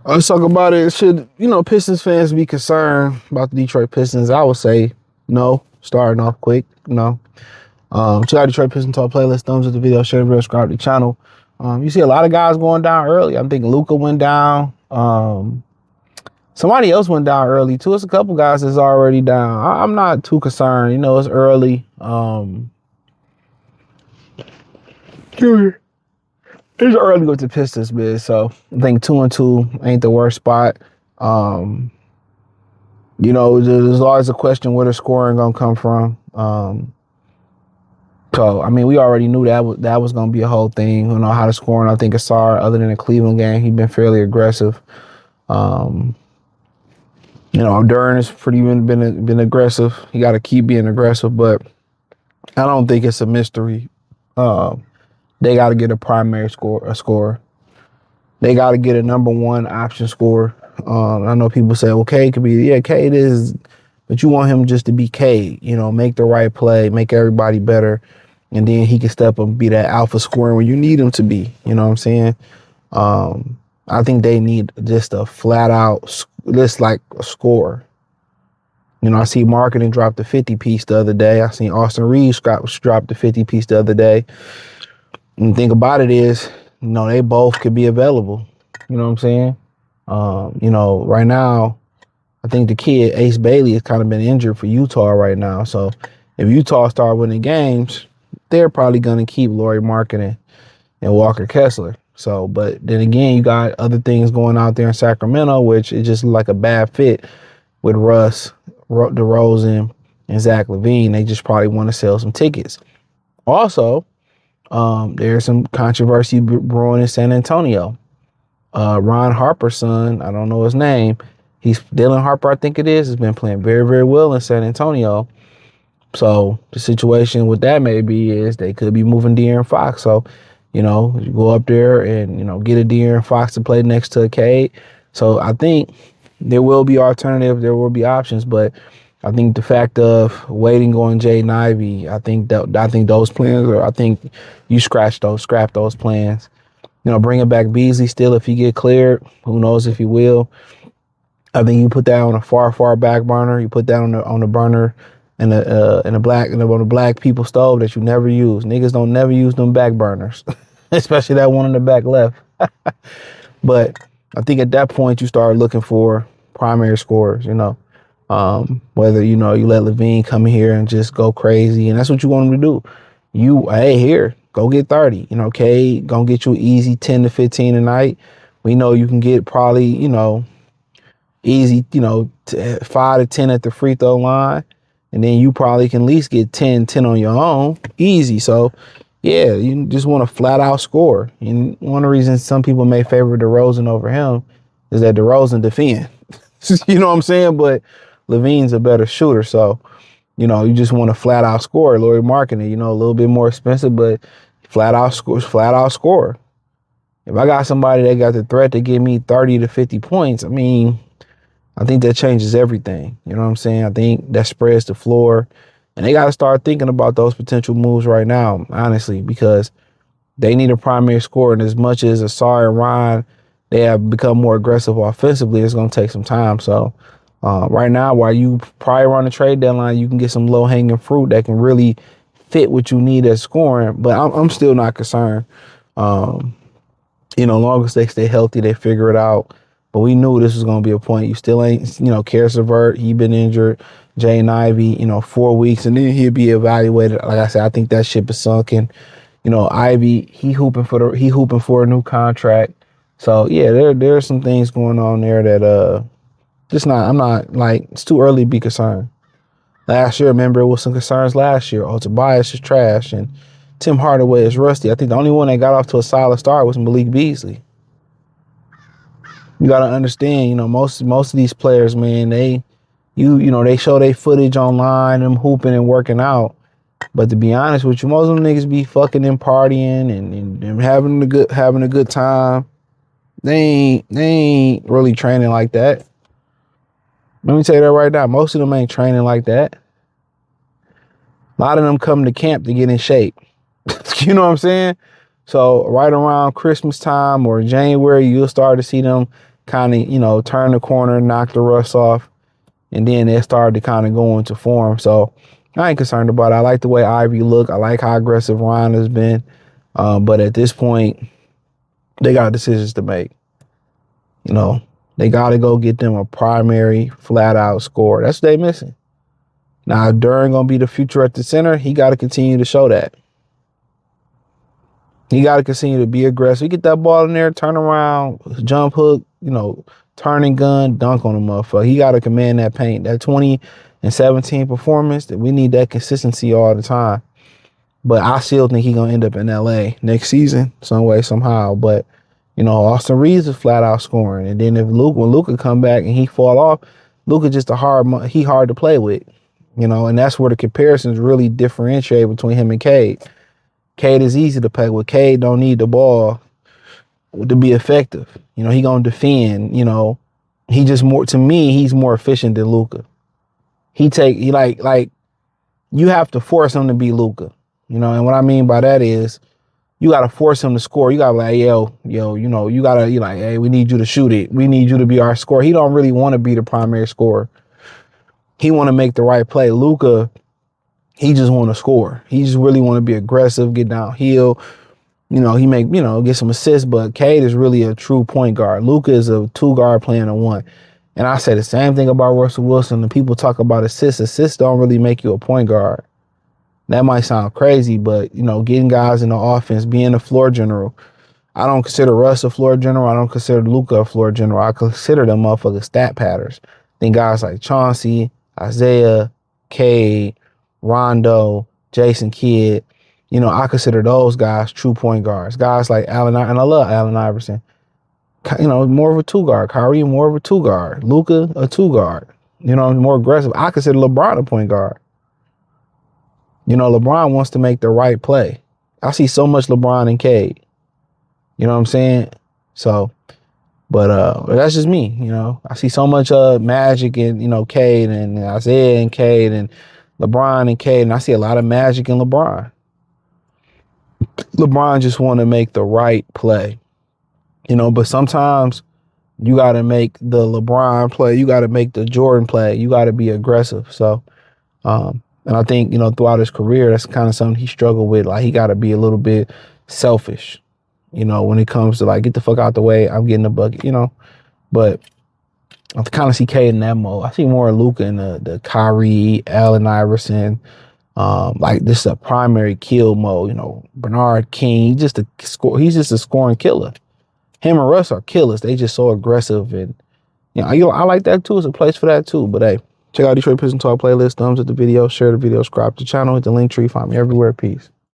Let's talk about it. Should, Pistons fans be concerned about the Detroit Pistons? I would say no. Starting off quick, no. Check out Detroit Pistons Talk playlist. Thumbs up the video, share the video, subscribe to the channel. You see a lot of guys going down early. I'm thinking Luka went down. Somebody else went down early too. It's a couple guys that's already down. I'm not too concerned. It's early. It's early with the Pistons, man. So I think 2-2 ain't the worst spot. There's always a question where the scoring gonna come from. So I mean, we already knew that was gonna be a whole thing. How to score, and I think Asar, other than the Cleveland game, he's been fairly aggressive. Duran has pretty been aggressive. He got to keep being aggressive, but I don't think it's a mystery. They got to get a primary scorer. They got to get a number one option scorer. I know people say, well, K could be, K it is, but you want him just to be K, make the right play, make everybody better, and then he can step up and be that alpha scorer when you need him to be. You know what I'm saying? I think they need just a flat out list like a scorer. I see Marketing drop the 50 piece the other day. I seen Austin Reeves drop the 50 piece the other day. And the thing about it is, they both could be available. You know what I'm saying? Right now, I think the kid, Ace Bailey, has kind of been injured for Utah right now. So if Utah start winning games, they're probably going to keep Lauri Markkanen and Walker Kessler. So, but then again, you got other things going out there in Sacramento, which is just like a bad fit with Russ, DeRozan, and Zach LaVine. They just probably want to sell some tickets. Also, there's some controversy brewing in San Antonio. Ron Harper's son, I don't know his name. He's Dylan Harper, I think it is, has been playing very, very well in San Antonio. So the situation with that maybe is they could be moving De'Aaron Fox. So, you go up there and, get a De'Aaron Fox to play next to a Cade. So I think there will be alternatives. There will be options. But I think the fact of waiting on Jaden Ivey, I think those plans I think you scrap those plans. Bringing back Beasley still if he get cleared. Who knows if he will. I think you put that on a far back burner. You put that on the burner in the black people stove that you never use. Niggas don't never use them back burners, especially that one in the back left. But I think at that point you start looking for primary scorers. Whether you let LaVine come here and just go crazy, and that's what you want him to do. Here, go get 30. K gonna get you easy 10 to 15 a night. We know you can get probably easy 5 to 10 at the free throw line. And then you probably can at least get 10 on your own. Easy. So, yeah, you just want to flat out score. And one of the reasons some people may favor DeRozan over him is that DeRozan defend. You know what I'm saying? But LaVine's a better shooter. So, you just want to flat out score. Lauri Markkanen, a little bit more expensive, but flat out score. If I got somebody that got the threat to give me 30 to 50 points, I think that changes everything. You know what I'm saying? I think that spreads the floor. And they got to start thinking about those potential moves right now, honestly, because they need a primary scorer. And as much as Asar and Ryan, they have become more aggressive offensively, it's going to take some time. So right now, while you probably run the trade deadline, you can get some low-hanging fruit that can really fit what you need as scoring. But I'm still not concerned. Long as they stay healthy, they figure it out. But we knew this was going to be a point. You still ain't, Karis LeVert, he been injured. Jaden Ivey, 4 weeks, and then he'll be evaluated. Like I said, I think that ship is sunken. Ivey, he hooping for a new contract. So yeah, there's some things going on there that I'm not like, it's too early to be concerned. Last year, remember, it was some concerns last year. Oh, Tobias is trash and Tim Hardaway is rusty. I think the only one that got off to a solid start was Malik Beasley. You got to understand, most of these players, man, they show their footage online, them hooping and working out. But to be honest with you, most of them niggas be fucking and partying and having a good time. They ain't really training like that. Let me tell you that right now. Most of them ain't training like that. A lot of them come to camp to get in shape. You know what I'm saying? So right around Christmas time or January, you'll start to see them kind of, turn the corner, knock the rust off, and then it started to kind of go into form. So I ain't concerned about it. I like the way Ivy look. I like how aggressive Ron has been. But at this point, they got decisions to make. They got to go get them a primary flat out scorer. That's what they missing. Now, if Duren going to be the future at the center, he got to continue to show that. He got to continue to be aggressive. You get that ball in there, turn around, jump hook, turning gun, dunk on the motherfucker. He got to command that paint. That 20 and 17 performance, that we need that consistency all the time. But I still think he's going to end up in LA next season, some way, somehow. But, Austin Reeves is flat out scoring. And then when Luka come back and he fall off, Luka just hard to play with, and that's where the comparisons really differentiate between him and Cade. Cade is easy to play with. Cade don't need the ball to be effective. He gonna defend. He just to me, he's more efficient than Luka. You have to force him to be Luka. And what I mean by that is you gotta force him to score. You gotta like, you like, hey, we need you to shoot it. We need you to be our scorer. He don't really want to be the primary scorer. He want to make the right play. Luka, he just want to score. He just really want to be aggressive, get downhill. He make, get some assists, but Cade is really a true point guard. Luka is a 2-guard playing a 1. And I say the same thing about Russell Wilson. The people talk about assists. Assists don't really make you a point guard. That might sound crazy, but, getting guys in the offense, being a floor general. I don't consider Russ a floor general. I don't consider Luka a floor general. I consider them motherfuckers stat patters. Then guys like Chauncey, Isaiah, Cade, Rondo, Jason Kidd, I consider those guys true point guards. Guys like Allen, and I love Allen Iverson. More of a 2-guard. Kyrie, more of a 2-guard. Luka, a 2-guard. More aggressive. I consider LeBron a point guard. LeBron wants to make the right play. I see so much LeBron and Cade. You know what I'm saying? So, but that's just me. I see so much Magic and Cade and Isaiah and Cade and LeBron and Cade, and I see a lot of Magic and LeBron. LeBron just want to make the right play, but sometimes you got to make the LeBron play. You got to make the Jordan play. You got to be aggressive. So, and I think, throughout his career, that's kind of something he struggled with. Like, he got to be a little bit selfish, when it comes to like, get the fuck out the way. I'm getting the bucket, but I kind of see Cade in that mode. I see more Luka in the Kyrie, Allen Iverson, like this is a primary kill mode. Bernard King, he's just a scoring killer. Him and Russ are killers. They just so aggressive, and I like that too. It's a place for that too. But hey, check out Detroit Pistons Talk playlist. Thumbs up the video, share the video, subscribe to the channel, hit the link tree, find me everywhere. Peace.